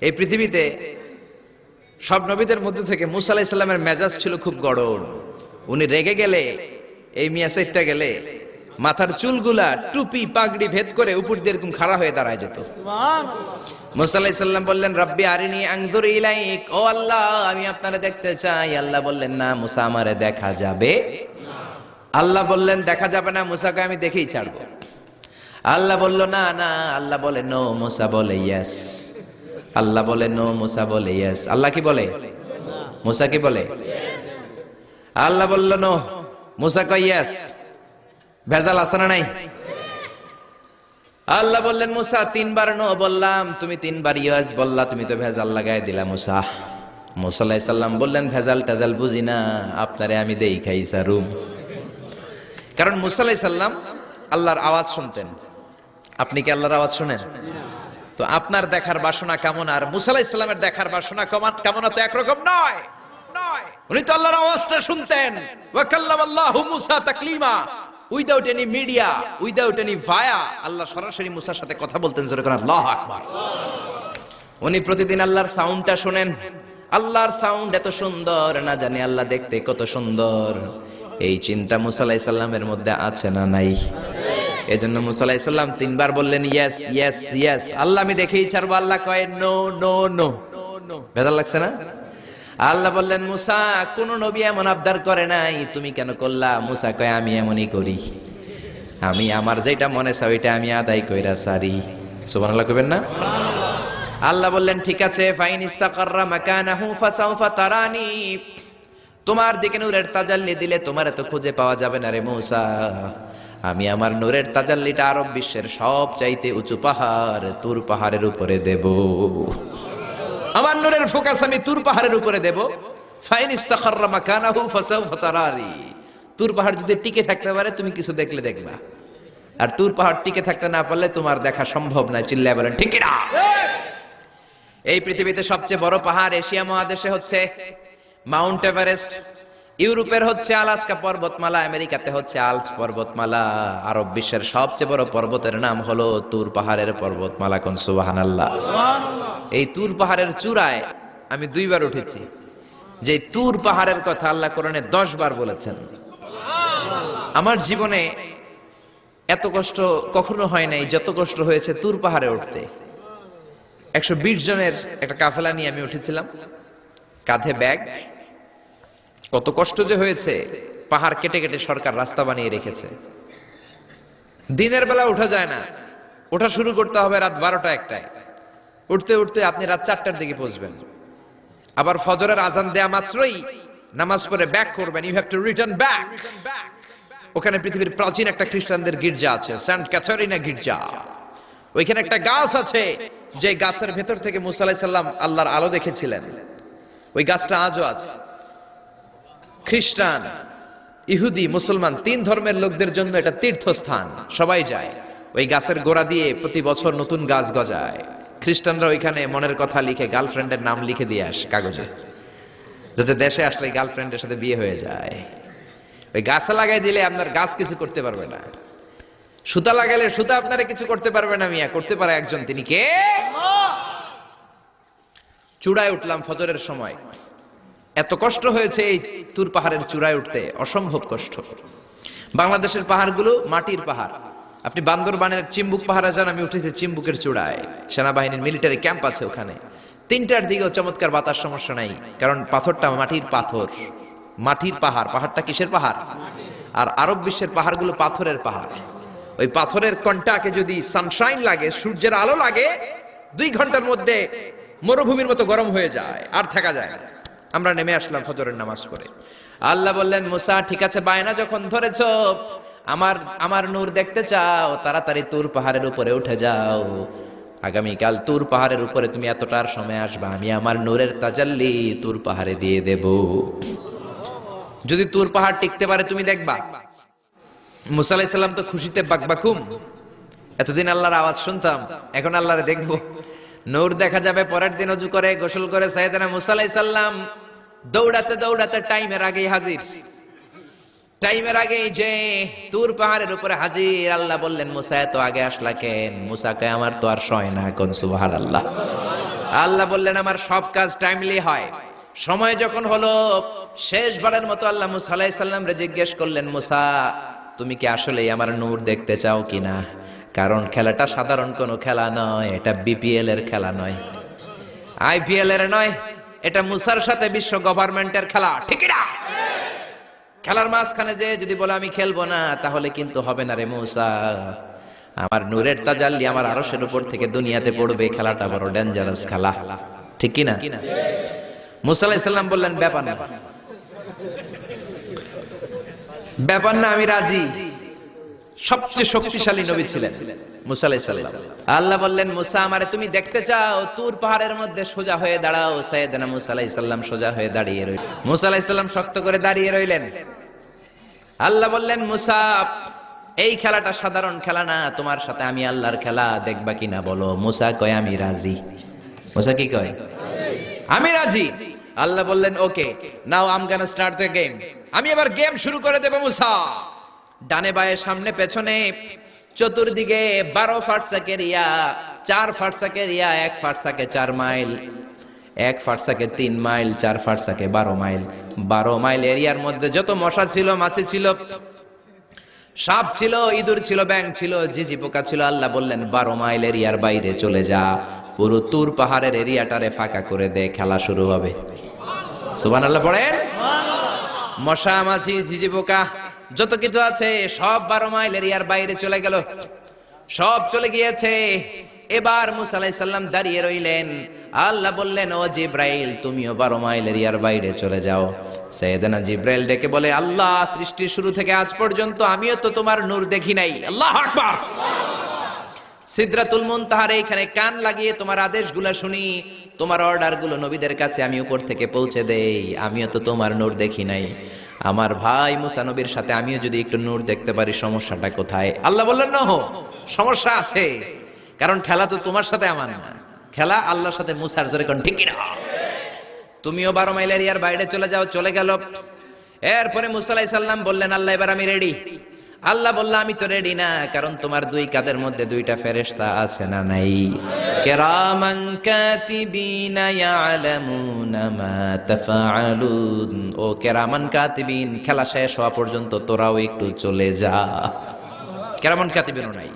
এই পৃথিবীতে সব নবীদের মধ্যে থেকে মুসা আলাইহিস সালামের মেজাজ ছিল খুব গরম। উনি রেগে গেলে, এই মিয়া সাইটটা গেলে মাথার চুলগুলা টুপি পাগড়ি ভেদ করে উপর দিয়ে এরকম খাড়া হয়ে দাঁড়ায় যেত। মুসা আলাইহিস সালাম বললেন, রব্বি আরিনি আনজুর ইলাইক, ও আল্লাহ আমি আপনারে দেখতে চাই। আল্লাহ বললেন, না মুসা আমারে দেখা যাবে। আল্লাহ বললেন দেখা যাবে না, মুসাকে আমি দেখেই ছাড়বো। আল্লাহ বলল না না, আল্লাহ বলে নো, মুসা বলে ইয়েস। আল্লাহ বলে নো, মুসা বলে ইয়েস। আল্লাহ কি বলে? মুসা কি বলে? আল্লাহ বলল নো, মুসা কয় ইয়েস। ভেজাল আছে না নাই? আল্লাহ বললেন, মুসা তিনবার নো বললাম, তুমি তিনবার ইয়েস বললা, তুমি তো ভেজাল লাগাই দিলা মুসা। মুসা আলাইহিস সালাম বললেন, ভেজাল টেজাল বুঝি না, আপনারে আমি দেই খাই সারুম। কারণ মুসা আলাইহিস সালাম আল্লাহর আওয়াজ শুনতেন। আপনি কি আল্লাহর আওয়াজ শুনেন? তো আপনার দেখার বাসনা কেমন আর মুসা আলাইহিস সালামের দেখার বাসনা কেমন তো একরকম নয়। উনি তো আল্লাহর আওয়াজটা শুনতেন। ওয়া কাল্লামাল্লাহু মুসা তাকলিমা, without any media, without any via, Allah সরাসরি মুসার সাথে কথা বলতেন। জোরে করে আল্লাহু আকবার। উনি প্রতিদিন আল্লাহর সাউন্ডটা শুনেন। আল্লাহর সাউন্ড এত সুন্দর, না জানি আল্লাহ দেখতে কত সুন্দর। এই চিন্তা মুসা আলাইহিস সালামের মধ্যে আছে না নাই? এজন্য মুসা আলাইহিস সালাম তিনবার বললেন ইয়েস ইয়েস ইয়েস। আল্লাহ আমি দেখেই ছাড়বো। আল্লাহ কয় নো নো নো। ভেজাল লাগছে না? আল্লাহ বললেন, মুসা কোন নবী এমন আবদার করে নাই, তুমি কেন করলা? মুসা কয় আমি এমনই করি, আমি আমার যেটা মনে চাই ওইটা আমি আদায় কইরা সারি। সুবহানাল্লাহ কইবেন না? আল্লাহ বললেন ঠিক আছে, ফাইন ইস্তাকাররা মাকানাহু ফাসাউফা তারানি, তোমার দিকে নূরের তাজাল্লি দিলে তোমার তো খুঁজে পাওয়া যাবে না রে মুসা। আমি আমার নূরের তাজাল্লিটা আরব বিশ্বের সব চাইতে উঁচু পাহাড় তুর পাহাড়ের উপরে দেব। আমার নূরের ফোকাস আমি তুর পাহাড়ের উপরে দেব। ফাইন ইস্তাকাররা মাকানাহু ফাসাউফা তারানি, তুর পাহাড় যদি টিকে থাকতে পারে তুমি কিছু দেখলে দেখবা, আর তুর পাহাড় টিকে থাকতে না পারলে তোমার দেখা সম্ভব নয়। চিল্লায় বলেন ঠিক কি না? এই পৃথিবীতে সবচেয়ে বড় পাহাড় এশিয়া মহাদেশে হচ্ছে মাউন্ট এভারেস্ট, ইউরোপের হচ্ছে আলাস্কা পর্বতমালা, আমেরিকাতে হচ্ছে আল্পস পর্বতমালা, আরব বিশ্বের সবচেয়ে বড় পর্বতের নাম হলো তুর পাহাড়ের পর্বতমালা। কোন সুবহানাল্লাহ। এই তুর পাহাড়ের চূড়ায় আমি 2 বার উঠেছি। যে তুর পাহাড়ের কথা আল্লাহ কোরআনে 10 বার বলেছেন। আমার জীবনে এত কষ্ট কখনো হয় নাই যত কষ্ট হয়েছে তুর পাহাড়ে উঠতে। 120 জনের একটা কাফেলা নিয়ে আমি উঠেছিলাম, কাঁধে ব্যাগ। কত কষ্ট যে হয়েছে, পাহাড় কেটে কেটে সরকার রাস্তা বানিয়ে রেখেছে। দিনের বেলা ওঠা যায় না, ওঠা শুরু করতে হবে রাত 12টা 1টায়। উঠতে উঠতে আপনি রাত 4টার দিকে পৌঁছবেন। আবার ফজরের আজান দেয়া মাত্রই নামাজ পড়ে ব্যাক করবেন। You have to return back. ওখানে পৃথিবীর প্রাচীন একটা খ্রিস্টানদের গির্জা আছে, সেন্ট ক্যাথারিনা গির্জা। ওইখানে একটা গাছ আছে, যে গাছের ভেতর থেকে মুসা আলাইহিস সালাম আল্লাহর আলো দেখেছিলেন। ওই গাছটা আজও আছে। খ্রিস্টান, ইহুদি, মুসলমান 3 ধর্মের লোকদের জন্য এটা তীর্থস্থান, সবাই যায়। ওই গাছের গোড়া দিয়ে প্রতি বছর নতুন গাছ গজায়। খ্রিস্টানরা ওইখানে মনের কথা লিখে, গার্লফ্রেন্ডের নাম লিখে দিয়ে আসে কাগজে, যাতে দেশে আসলে গার্লফ্রেন্ডের সাথে বিয়ে হয়ে যায়। ওই গাছে লাগাই দিলে আপনার গাছ কিছু করতে পারবে না। সুতা লাগাইলে সুতা আপনারা কিছু করতে পারবে না। মিয়া করতে পারে একজন, তিনি কে? চূড়ায় উঠলাম ফজরের সময়। এত কষ্ট হয়েছে এই তুর পাহাড়ের চূড়ায় উঠতে, অসম্ভব কষ্ট। বাংলাদেশের পাহাড়গুলো মাটির পাহাড়। আপনি বান্দরবানের চিম্বুক পাহাড়ে যান, আমি উঠেছি চিম্বুকের চূড়ায়, সেনাবাহিনীর মিলিটারি ক্যাম্প আছে ওখানে। 3টার দিকেও চমৎকার বাতাস, সমস্যা নাই, কারণ পাথরটা মাটির পাথর, মাটির পাহাড়। পাহাড়টা কিসের পাহাড়? আর আরব বিশ্বের পাহাড়গুলো পাথরের পাহাড়। ওই পাথরের কন্টাকে যদি সানশাইন লাগে, সূর্যের আলো লাগে, 2 ঘন্টার মধ্যে মরুভূমির মতো গরম হয়ে যায়, আর থাকা যায় না। আমরা নেমে আসলাম ফজরের নামাজ পড়ে। আল্লাহ বললেন, মুসা ঠিক আছে, বায়না যখন ধরেছো, আমার নূর দেখতে চাও, তাড়াতাড়ি তুর পাহাড়ের উপরে উঠে যাও। আগামীকাল তুর পাহাড়ের উপরে তুমি এতটার সময় আসবা, আমি আমার নূরের তাজাল্লি তুর পাহাড়ে দিয়ে দেব। যদি তুর পাহাড় টিকতে পারে তুমি দেখবা। মুসা আলাইহিস সালাম তো খুশিতে বাকবাকুম। এতদিন আল্লাহর আওয়াজ শুনতাম, এখন আল্লাহরে দেখবো, নূর দেখা যাবে। পরের দিন ওযু করে গোসল করে সাইয়েদনা মুসা আলাইহিস সালাম দৌড়াতে দৌড়াতে টাইমের আগেই হাজির। টাইমের আগে যে তুর পাহাড়ের উপরে হাজির। আল্লাহ বললেন মুসা এত আগে আসলা কেন? মুসা কয় আমার তো আর সয় না, কোন সুবহানাল্লাহ। আল্লাহ বললেন আমার সব কাজ টাইমলি হয়। সময় যখন হলো, শেষবারের মতো আল্লাহ মুসা আলাইহিস সালাম রে জিজ্ঞেস করলেন, মুসা তুমি কি আসলেই আমার নূর দেখতে চাও কিনা? কারণ খেলাটা সাধারণ কোনো খেলা নয়, এটা বিপিএল এর খেলা নয়, আইপিএল এর নয়, এটা মুসার সাথে বিশ্ব গভর্নমেন্টের খেলা, ঠিক না? খেলার মাঝখানে যে যদি বলে আমি খেলবো না, তাহলে কিন্তু হবে না রে মুসা। আমার নূরের তাজাল্লি আমার আরশের উপর থেকে দুনিয়াতে পড়বে, খেলাটা বড় ডেঞ্জারাস খেলা, ঠিক কি না? মুসা আলাইহিস সালাম বললেন ব্যাপার না, ব্যাপার না, আমি রাজি। সবচেয়ে শক্তিশালী নবী ছিলেন মুসা আলাইহিস সালাম। আল্লাহ বললেন মুসা আমারে তুমি দেখতে চাও, তুর পাহাড়ের মধ্যে সোজা হয়ে দাঁড়াও। সাইয়েদনা মুসা আলাইহিস সালাম সোজা হয়ে দাঁড়িয়ে রইলেন। মুসা আলাইহিস সালাম শক্ত করে দাঁড়িয়ে রইলেন। আল্লাহ বললেন মুসা এই খেলাটা সাধারণ খেলা না, তোমার সাথে আমি আল্লাহর খেলা, দেখবা কিনা বলো? মুসা কয় আমি রাজি। মুসা কি কয়? আমি রাজি। আল্লাহ বললেন okay, now I am gonna start the game. আমি এবার গেম শুরু করে দেব মুসা। ডানে বায়ে সামনে পেছনে চতুর্দিকে 12 ফারসাক এরিয়া, 4 ফারসাক এরিয়া, 1 ফারসাকে 4 মাইল, 1 ফারসাকে 3 মাইল, 4 ফারসাকে 12 মাইল। 12 মাইল এরিয়ার মধ্যে যত মশা ছিল, মাছি ছিল, সাপ ছিল, ইঁদুর ছিল, ব্যাঙ ছিল, ঝিঝি পোকা ছিল, আল্লাহ বললেন 12 মাইল এরিয়ার বাইরে চলে যা, পুরো তুর পাহাড়ের এরিয়াটারে ফাঁকা করে দে, খেলা শুরু হবে। সুবহানাল্লাহ পড়েন। মশা মাছি ঝিঝি পোকা যত কিছু আছে সব 12 মাইল এরিয়ার বাইরে চলে গেল, সব চলে গিয়েছে। এবার মুসা আলাইহিস সালাম দাঁড়িয়ে রইলেন। আল্লাহ বললেন ও জিব্রাইল তুমিও 12 মাইল এরিয়ার বাইরে চলে যাও। সাইয়েদনা জিব্রাইল ডেকে বলে আল্লাহ সৃষ্টির শুরু থেকে আজ পর্যন্ত আমিও তো তোমার নূর দেখি নাই। আল্লাহু আকবার। সিদরাতুল মুনতাহার এইখানে কান লাগিয়ে তোমার আদেশগুলো শুনি, তোমার অর্ডারগুলো নবীদের কাছে আমি উপর থেকে পৌঁছে দেই, আমিও তো তোমার নূর দেখি নাই। আমার ভাই মুসা নবীর সাথে আমিও যদি একটু নূর দেখতে পারি, সমস্যাটা কোথায়? আল্লাহ বললেন না, সমস্যা আছে, কারণ খেলা তো তোমার সাথে আমার না, খেলা আল্লাহর সাথে। মুসার জোরে কোন ঠিক না? তুমিও 12 মাইল এরিয়ার বাইরে চলে যাও। চলে গেল। এরপরে মুসা আলাইহিস সালাম বললেন আল্লাহ এবার আমি রেডি। আল্লাহ বলল আমি তো রেডি না, কারণ তোমার দুই কাঁধের মধ্যে দুইটা ফেরেশতা আছে না নাই? কিরামান কাতিবিনা ইয়ালামুনা মা তাফআলুন। ও কিরামান কাতিবিন, খেলা শেষ হওয়া পর্যন্ত তোরাও একটু চলে যা। কিরামান কাতিবিনও নাই।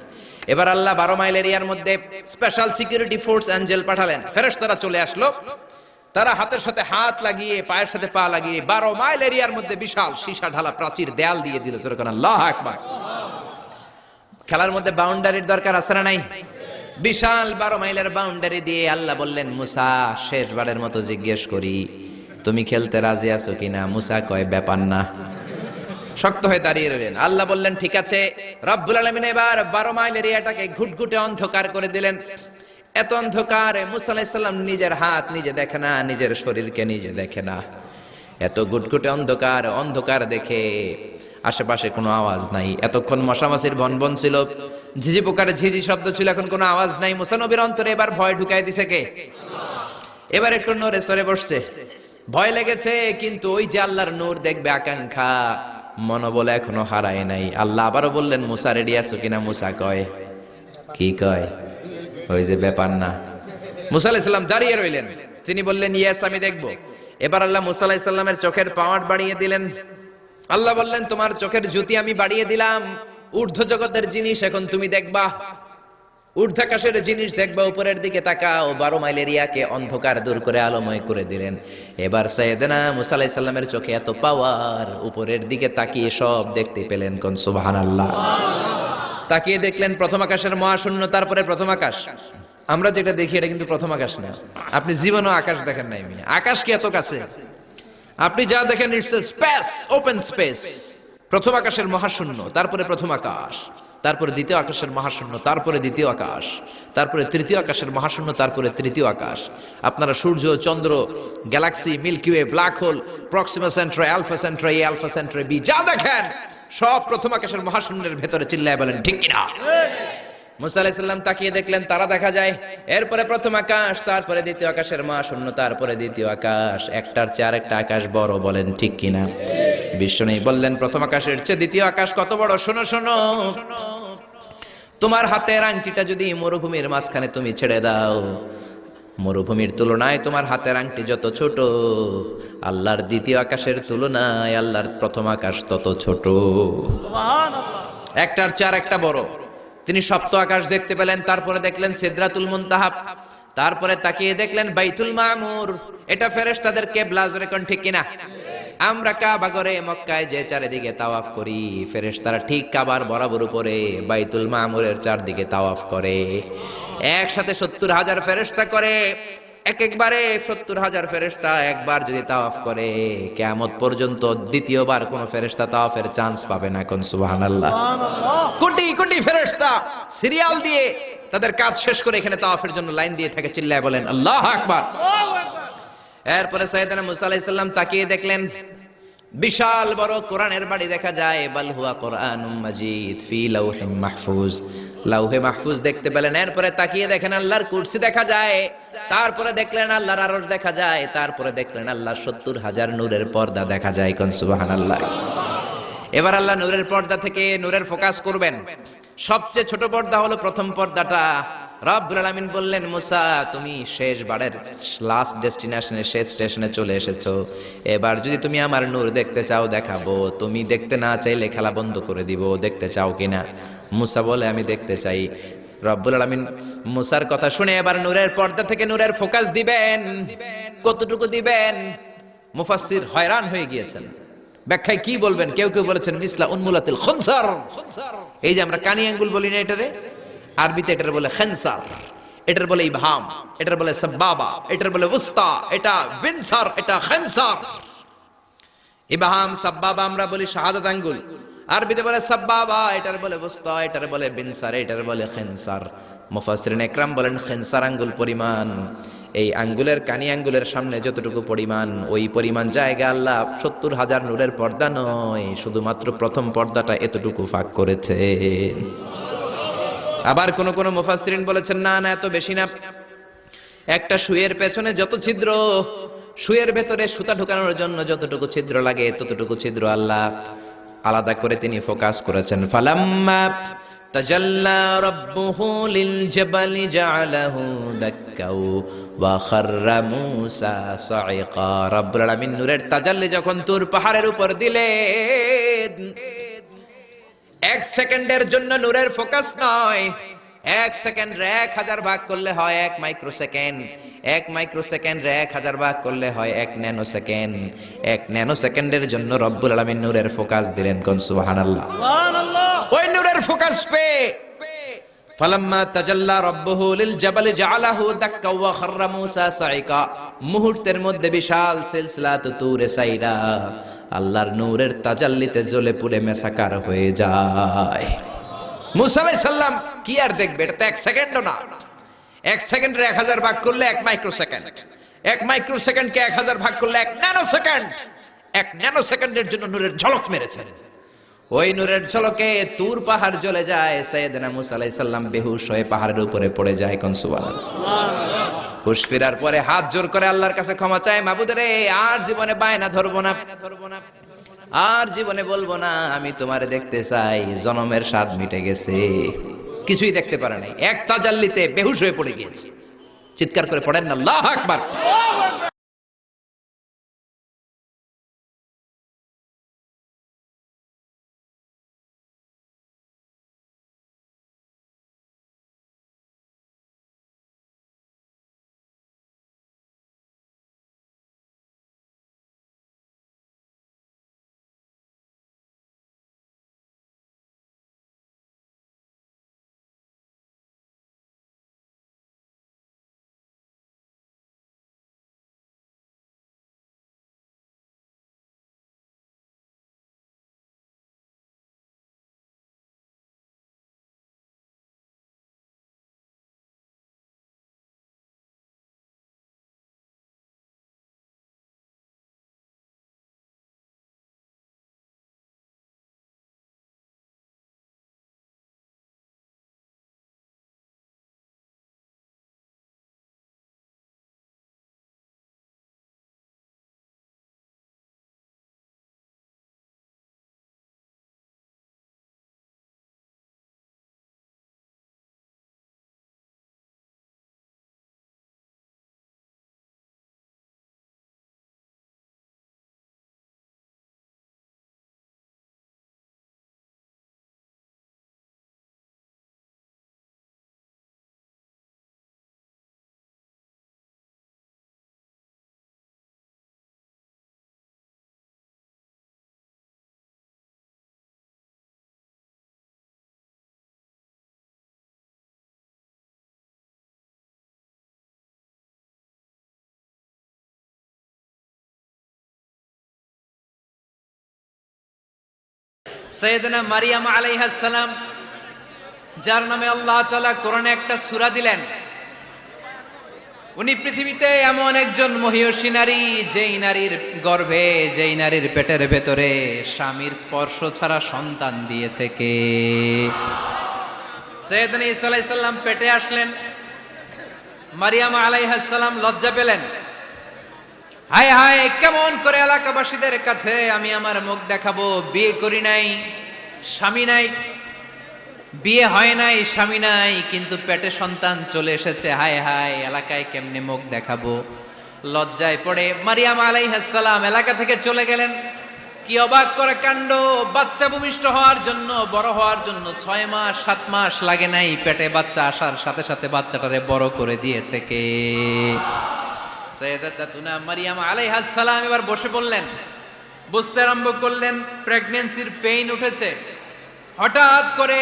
এবার আল্লাহ 12 মাইল এরিয়ার মধ্যে স্পেশাল সিকিউরিটি ফোর্স এঞ্জেল পাঠালেন। ফেরেশতারা চলে আসলো। তারা হাতের সাথে হাত লাগিয়ে, পায়ের সাথে পা লাগিয়ে 12 মাইল এরিয়ার মধ্যে বিশাল সীসা ঢালা প্রাচীর দেয়াল দিয়ে দিল। আল্লাহু আকবার। খেলার মধ্যে বাউন্ডারির দরকার আছে না নাই? বিশাল 12 মাইলের বাউন্ডারি দিয়ে আল্লাহ বললেন মুসা শেষবারের মতো জিজ্ঞেস করি, তুমি খেলতে রাজি আছো কিনা? মুসা কয় ব্যাপার না, শক্ত হয়ে দাঁড়িয়ে রইলেন। আল্লাহ বললেন ঠিক আছে। রব্বুল আলামিন এবার 12 মাইল এরিয়াটাকে ঘুটঘুটে অন্ধকার করে দিলেন। এত অন্ধকার, মুসা আলাইহিস সালাম নিজের হাত নিজে দেখে না, নিজের শরীরকে নিজে দেখে না। এত ঘুটঘুটে অন্ধকার, অন্ধকার দেখে আশেপাশে কোনো আওয়াজ নাই। এতক্ষণ মশামাছির ভনভন ছিল, ঝিঝি পোকার ঝিঝি শব্দ ছিল, এখন কোনো আওয়াজ নাই। মুসা নবীর অন্তরে এবার ভয় ঢুকাই দিছে কে? এবার একটু নড়ে সরে বসছে, ভয় লেগেছে, কিন্তু ওই যে আল্লাহর নূর দেখবে আকাঙ্ক্ষা মনোবল এখনো হারায় নাই। আল্লাহ আবারও বললেন মুসা রেডি আছো কিনা? মুসা কয় কি কয়? ওই যে ব্যাপার না। মুসা আলাইহিস সালাম দাঁড়িয়ে রইলেন। তিনি বললেন ইয়েস আমি দেখব। এবার আল্লাহ মুসা আলাইহিস সালামের চোখের পাওয়ার বাড়িয়ে দিলেন। আল্লাহ বললেন তোমার চোখের জ্যোতি আমি বাড়িয়ে দিলাম, ঊর্ধ্ব জগতের জিনিস এখন তুমি দেখবা, ঊর্ধ্বাকাশের জিনিস দেখবা, উপরের দিকে তাকাও। 12 মাইল এরিয়াকে অন্ধকার দূর করে আলোময় করে দিলেন। এবার সাইয়েদনা মুসা আলাইহিস সালামের চোখে এত পাওয়ার, উপরের দিকে তাকিয়ে সব দেখতে পেলেন। কোন সুবহানাল্লাহ। তাকিয়ে দেখলেন প্রথম আকাশের মহাশূন্য, তারপরে প্রথম আকাশ। আমরা যেটা দেখি এটা কিন্তু প্রথম আকাশ না। আপনি জীবনও আকাশ দেখেন নাই। আকাশ কি এত কাছে? আপনি যা দেখেন it's a space, open space. প্রথম আকাশের মহাশূন্য, তারপরে প্রথম আকাশ, তারপরে দ্বিতীয় আকাশের মহাশূন্য, তারপরে দ্বিতীয় আকাশ, তারপরে তৃতীয় আকাশের মহাশূন্য, তারপরে তৃতীয় আকাশ। আপনারা সূর্য, চন্দ্র, galaxy, Milky Way, black hole, Proxima Centauri, Alpha Centauri, Alpha Centauri B, যা দেখেন সব প্রথম আকাশের মহাশূন্যের ভেতরে। চিল্লায় বলেন ঠিক কিনা? মুসা আলাইহিস সালাম তাকিয়ে দেখলেন তারা দেখা যায়। এরপরে প্রথম আকাশ, তারপরে দ্বিতীয় আকাশের মহাশূন্য, তারপরে দ্বিতীয় আকাশ। একটার চেয়ে আরেকটা আকাশ বড়। বলেন ঠিক কিনা? বিষ্ণু বললেন প্রথম আকাশের চেয়ে দ্বিতীয় আকাশ কত বড়, শোনো শোনো, তোমার হাতের আংটিটা যদি মরুভূমির মাঝখানে তুমি ছেড়ে দাও, মরুভূমির তুলনায় তোমার হাতের আংটি যত ছোট, আল্লাহর দ্বিতীয় আকাশের তুলনায় আল্লাহর প্রথম আকাশ তত ছোট। একটার চার একটা বড়। তিনি সপ্ত আকাশ দেখতে পেলেন, তারপরে দেখলেন সিদরাতুল মুনতাহা, তারপরে তাকিয়ে দেখলেন বাইতুল মামুর। এটা ফেরেশতাদের কিবলা, জোরে কোন ঠিক কিনা? আমরা কাবা ঘরে মক্কায় যে চারিদিকে তাওয়াফ করি, ফেরেশতারা ঠিক কাবার বরাবর উপরে বাইতুল মামুরের চারদিকে তাওয়াফ করে। একসাথে 70,000 ফেরেশতা করে, একবারে 70,000 ফেরেশতা একবার যদি তাওয়াফ করে, কিয়ামত পর্যন্ত দ্বিতীয়বার কোন ফেরেশতা তাওয়াফের চান্স পাবে না। কোন সুবহানাল্লাহ। কোটি কোটি ফেরেশতা সিরিয়াল দিয়ে তাদের কাজ শেষ করে এখানে তাওয়াফের জন্য লাইন দিয়ে থাকে, চিল্লায় বলেন আল্লাহু আকবার। এরপরে সাইয়েদনা মুসা আলাইহিস সালাম তাকিয়ে দেখলেন বিশাল বড় কোরআনের বাড়ি দেখা যায়, বাল হুয়া কোরআনুম মাজিদ ফি লাউহিম মাহফুজ, লাউহে মাহফুজ দেখতে পেলেন। এরপরে তাকিয়ে দেখেন আল্লাহর কুরসি দেখা যায়, তারপরে দেখলেন আল্লাহর আরশ দেখা যায়, তারপরে দেখলেন আল্লাহর 70,000 নূরের পর্দা দেখা যায়। কোন সুবহানাল্লাহ। এবার আল্লাহ নূরের পর্দা থেকে নূরের ফোকাস করবেন। সবচেয়ে ছোট পর্দা হলো প্রথম পর্দাটা। রব্বুল আলামিন বললেন মুসা, তুমি শেষ বারের লাস্ট ডেস্টিনেশনে, শেষ স্টেশনে চলে এসেছো। এবার যদি তুমি আমার নূর দেখতে চাও দেখাবো, তুমি দেখতে না চাইলে খেলা বন্ধ করে দিব। দেখতে চাও কিনা? মুসা বলে আমি দেখতে চাই। রব্বুল আলামিন মুসার কথা শুনে এবার নূরের পর্দা থেকে নূরের ফোকাস দিবেন। কতটুকু দিবেন? মুফাসসির হয়রান হয়ে গিয়েছেন, ব্যাখ্যায় কি বলবেন। কেউ কেউ বলেছেন মিসলা উন্মুলাতিল খুনসার, এই যে আমরা কানি আঙ্গুল বলি না, এটারে আরবিতে এটার বলে খেনসার, এটার বলে ইবহাম, এটার বলে সাব্বাবা, এটার বলে উস্তা, এটা বিনসার, এটা খেনসার। ইবহাম সাব্বাবা আমরা বলি শাহাদাত আঙ্গুল, আরবিতে বলে সাব্বাবা, এটার বলে উস্তা, এটার বলে বিনসার, এটার বলে খেনসার। মুফাসসিরিন ইকরাম বলেন খেনসার আঙ্গুল পরিমাণ, এই আঙ্গুলের কানি আঙ্গুলের সামনে যতটুকু পরিমাণ, ওই পরিমাণ জায়গা আল্লাহ 70,000 নূরের পর্দা নয়, শুধুমাত্র প্রথম পর্দাটা এতটুকু ফাঁক করেছে। আবার কোন কোন মুফাসসিরিন বলেছেন না না, এত বেশি না। একটা সুইয়ের পেছনে যত ছিদ্র, সুইয়ের ভেতরে সুতা ঢোকানোর জন্য যতটুকু ছিদ্র লাগে, ততটুকু ছিদ্র আল্লাহ আলাদা করে তিনি ফোকাস করেছেন। ফালাম্মা তাজাল্লা রাব্বুহু লিল জাবালি জাআলাহু দাক্কাও ওয়া খাররা মূসা সাইকা। রব্বুল আলামিন নূরের তাজাল্লি যখন তুর পাহাড়ের উপর দিলেন, এক সেকেন্ডের জন্য নূরের ফোকাস নয়, এক সেকেন্ড 1000 ভাগ করলে হয় 1 মাইক্রোসেকেন্ড, 1 মাইক্রোসেকেন্ড 1000 ভাগ করলে হয় 1 ন্যানো সেকেন্ড। 1 ন্যানো সেকেন্ডের জন্য রব্বুল আলামিন নূরের ফোকাস দিলেন। কোন সুবহানাল্লাহ। সুবহানাল্লাহ। ওই নূরের ফোকাস পেয়ে ফালাম্মা তাজাল্লা রাব্বুহু লিল জাবালি জাআলাহু দাক্কা ওয়া খাররা মূসা সাইকা, মুহূর্তের মধ্যে বিশাল সিলসিলাত তুরে সাইরা আল্লাহর নূরের তাজাল্লিতে জ্বলে পুড়ে মেসাকার হয়ে যায়। মূসা আলাইহিস সালাম কি আর দেখবে, এটা তো 1 সেকেন্ডও না। 1 সেকেন্ডের 1000 ভাগ করলে 1 মাইক্রোসেকেন্ড, 1 মাইক্রোসেকেন্ডকে 1000 ভাগ করলে 1 ন্যানো সেকেন্ড। 1 ন্যানো সেকেন্ডের জন্য নূরের ঝলক মেরেছেন। ওই নূরের ঝলকে তুর পাহাড় জ্বলে যায়। সাইয়েদনা মূসা আলাইহিস সালাম বেহুশ হয়ে পাহাড়ের উপরে পড়ে যায়। কোন সুবহানাল্লাহ। হুশ ফেরার পরে হাত জোর করে আল্লাহর কাছে ক্ষমা চায়, মাবুদ রে, আর জীবনে বায়না ধরবো না, আর জীবনে বলবো না আমি তোমারে দেখতে চাই, জনমের স্বাদ মিটে গেছে। কিছুই দেখতে পারে নাই, এক তাজাল্লিতে বেহুশ হয়ে পড়ে গিয়েছে। চিৎকার করে পড়েন না আল্লাহু আকবার। সাইয়েদনা মারিয়াম আলাইহিস সালাম, যার নামে আল্লাহ তাআলা কোরআনে একটা সূরা দিলেন, উনি পৃথিবীতে এমন একজন মহিয়সী নারী, যেই নারীর গর্ভে, যেই নারীর পেটের ভেতরে স্বামীর স্পর্শ ছাড়া সন্তান দিয়েছে কে? সাইয়েদনা ঈসা আলাইহিস সালাম পেটে আসলেন। মারিয়াম আলাইহিস সালাম লজ্জা পেলেন। হায় হায়, কেমন করে এলাকাবাসীদের কাছে আমি আমার মুখ দেখাবো? বিয়ে করি নাই, স্বামী নাই, বিয়ে হয় নাই, স্বামী নাই, কিন্তু পেটে সন্তান চলে এসেছে। হায় হায়, এলাকায় কেমনে মুখ দেখাবো? লজ্জায় পড়ে মারিয়াম আলাইহিস সালাম এলাকা থেকে চলে গেলেন। কি অবাক করে কাণ্ড! বাচ্চা ভূমিষ্ঠ হওয়ার জন্য, বড় হওয়ার জন্য 6 মাস 7 মাস লাগে নাই, পেটে বাচ্চা আসার সাথে সাথে বাচ্চাটারে বড় করে দিয়েছে কে? সাইয়েদাতুনা মারিয়াম আলাইহিস সালাম এবার বসে পড়লেন, বুঝতে আরম্ভ করলেন প্রেগন্যান্সির পেইন উঠেছে। হঠাৎ করে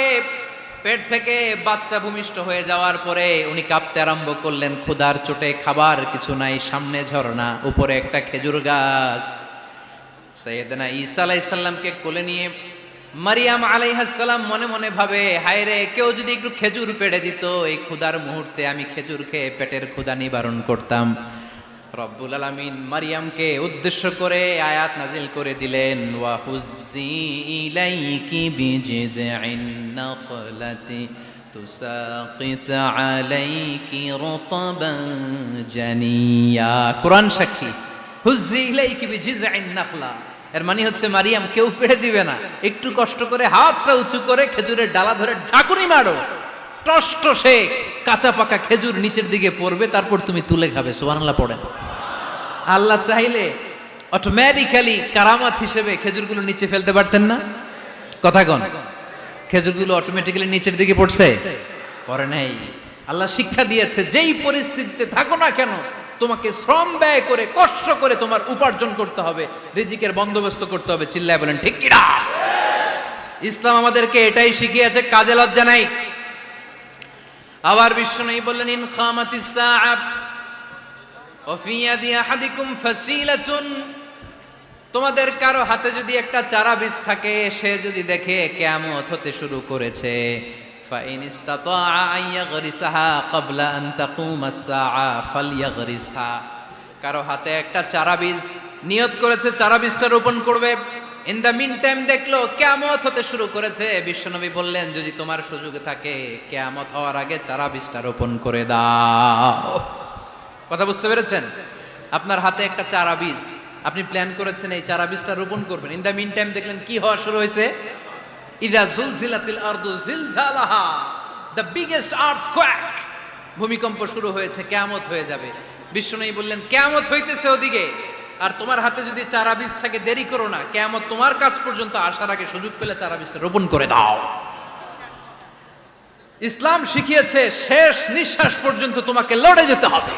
পেট থেকে বাচ্চা ভূমিষ্ঠ হয়ে যাওয়ার পরে উনি কাঁপতে আরম্ভ করলেন। ক্ষুধার চোটে খাবার কিছু নাই, সামনে ঝর্ণা, উপরে একটা খেজুর গাছ। সাইয়েদনা ঈসা আলাইহিস সালামকে কোলে নিয়ে মারিয়াম আলাইহিস সালাম মনে মনে ভাবে, হায় রে, কেউ যদি একটু খেজুর পেড়ে দিত, এই ক্ষুধার মুহূর্তে আমি খেজুর খেয়ে পেটের ক্ষুধা নিবারণ করতাম। রব্বুল আলামিন মারিয়ামকে উদ্দেশ্য করে আয়াত নাজিল করে দিলেন, ওয়া হুজ্জি ইলাইকি বিজিযিন নাখলাতি তুসাকিত আলাইকি রতবান জানিয়া। কোরআন সাক্ষী, হুজ্জি ইলাইকি বিজিযিন নাখলা, এর মানে হচ্ছে মারিয়াম, কেউ পেড়ে দিবে না, একটু কষ্ট করে হাতটা উঁচু করে খেজুরের ডালা ধরে ঝাঁকুনি মারো, টসটসে কাঁচা পাকা খেজুর নিচের দিকে পড়বে, তারপর তুমি তুলে খাবে। সুবহানাল্লাহ পড়েন। আল্লাহ চাইলে অটোমেটিক্যালি কারামাত হিসেবে খেজুরগুলো নিচে ফেলতে পারতেন না? কথা কন, খেজুরগুলো অটোমেটিক্যালি নিচের দিকে পড়ছে? পড়ে নাই। আল্লাহ শিক্ষা দিয়েছে, যেই পরিস্থিতিতে থাকো না কেন, তোমাকে শ্রম ব্যয় করে, কষ্ট করে তোমার উপার্জন করতে হবে, রিজিকের বন্দোবস্ত করতে হবে। চিল্লায় বলেন ঠিক কিনা? ইসলাম আমাদেরকে এটাই শিখিয়েছে, কাজে লজ্জা নাই। আবার বিশ্বনবী বললেন, ইন খামাতিস সাআ ওয়া ফি ইয়াদি আহাদিকুম ফাসিলাতুন, তোমাদের কারো হাতে যদি একটা চারা বীজ থাকে, সে যদি দেখে কিয়ামত হতে শুরু করেছে, ফাইন ইসতাতাআ আন ইয়াগরিসাহা ক্বাবলা আন তাকুমাস সাআ ফালইয়াগরিসহা, কারো হাতে একটা চারা বীজ নিয়ত করেছে, চারা বীজটা রোপণ করবে, ইন দ্য মিন টাইম দেখলো কিয়ামত হতে শুরু করেছে, বিশ্বনবী বললেন, যদি তোমার সুযোগ থাকে কিয়ামত হওয়ার আগে চারা বীজটা রোপণ করে দাও। কথা বুঝতে পেরেছেন? আপনার হাতে একটা চারা বীজ, আপনি প্ল্যান করেছেন এই চারা বীজটা রোপণ করবেন, ইন দ্য মিন টাইম দেখলেন কি হওয়া শুরু হয়েছে? ইযা জুলজিলাতিল আরদু জিলজালাহা, দ্য বিগেস্ট আর্থকোয়েক, ভূমিকম্প শুরু হয়েছে, কিয়ামত হয়ে যাবে। বিশ্বনবী বললেন, কিয়ামত হইতেছে ওদিকে, আর তোমার হাতে যদি চারা বীজ থাকে, দেরি করো না, কিয়ামত তোমার কাছ পর্যন্ত আসার আগে সুযোগ পেলে চারা বীজটা রোপণ করে দাও। ইসলাম শিখিয়েছে শেষ নিঃশ্বাস পর্যন্ত তোমাকে লড়ে যেতে হবে।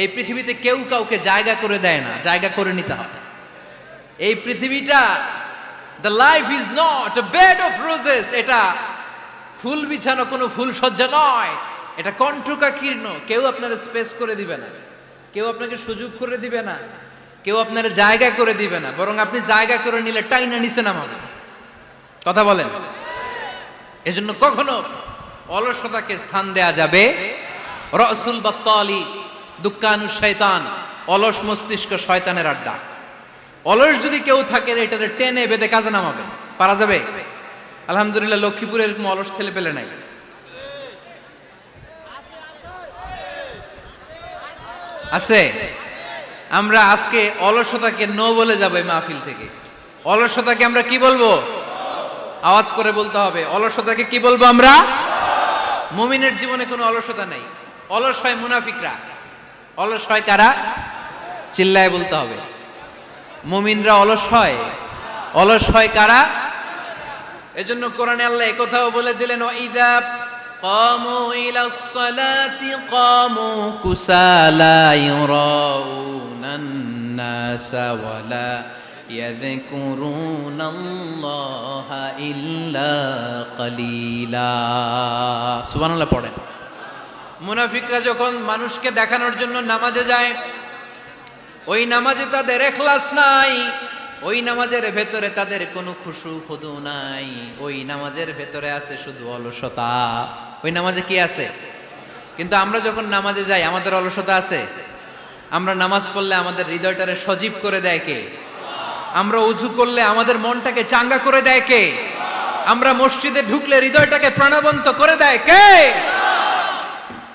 এই পৃথিবীতে কেউ কাউকে জায়গা করে দেয় না, জায়গা করে নিতে হবে। এই পৃথিবীটা, the life is not a bed of roses, এটা ফুল বিছানো কোনো ফুল সজ্জা নয়, এটা কণ্টকাকীর্ণ। কেউ আপনার স্পেস করে দিবে না, কেউ আপনাকে সুযোগ করে দিবে না, কেউ আপনার জায়গা করে দিবে না, বরং আপনি জায়গা করে নিলে টাইনা নিচে নামাবে। কথা বলেন। এজন্য কখনো অলসতাকে স্থান দেয়া যাবে। রসুল বাত্তালি দুক্কানু শয়তান, অলস মস্তিষ্ক শয়তানের আড্ডা। অলস যদি কেউ থাকে, এটারে টেনে বেঁধে কাজে নামাবে, পারা যাবে? আলহামদুলিল্লাহ, লক্ষ্মীপুরে এরকম অলস ছেলে পেলে নাই। আছে? আমরা আজকে অলসতাকে নো বলে যাবো এই মাহফিল থেকে। অলসতাকে আমরা কি বলবো? আওয়াজ করে বলতে হবে, অলসতাকে কি বলবো আমরা? মুমিনের জীবনে কোনো অলসতা নাই। অলস হয় মুনাফিকরা। অলস হয় কারা? চিল্লায় বলতে হবে। মুমিনরা অলস হয়? অলস হয় কারা? এজন্য কোরআনে আল্লাহ একথাও বলে দিলেন, ওয়াইদা কামু ইলাস সালাতি কামু কুসালা ইউরাউনান নাসা ওয়ালা ইয়াযকুরুনাল্লাহা ইল্লা কালিলা। সুবহানাল্লাহ পড়েন। মুনাফিকরা যখন মানুষকে দেখানোর জন্য নামাজে যায়, ওই নামাজে তাদের ইখলাস নাই, ওই নামাজের ভেতরে তাদের কোনো খুশু খুদু নাই, ওই নামাজের ভেতরে আছে শুধু অলসতা। ওই নামাজে কি আছে? কিন্তু আমরা যখন নামাজে যাই আমাদের অলসতা আছে? আমরা নামাজ পড়লে আমাদের হৃদয়টারে সজীব করে দেয় কে? আমরা উজু করলে আমাদের মনটাকে চাঙ্গা করে দেয় কে? আমরা মসজিদে ঢুকলে হৃদয়টাকে প্রাণবন্ত করে দেয় কে?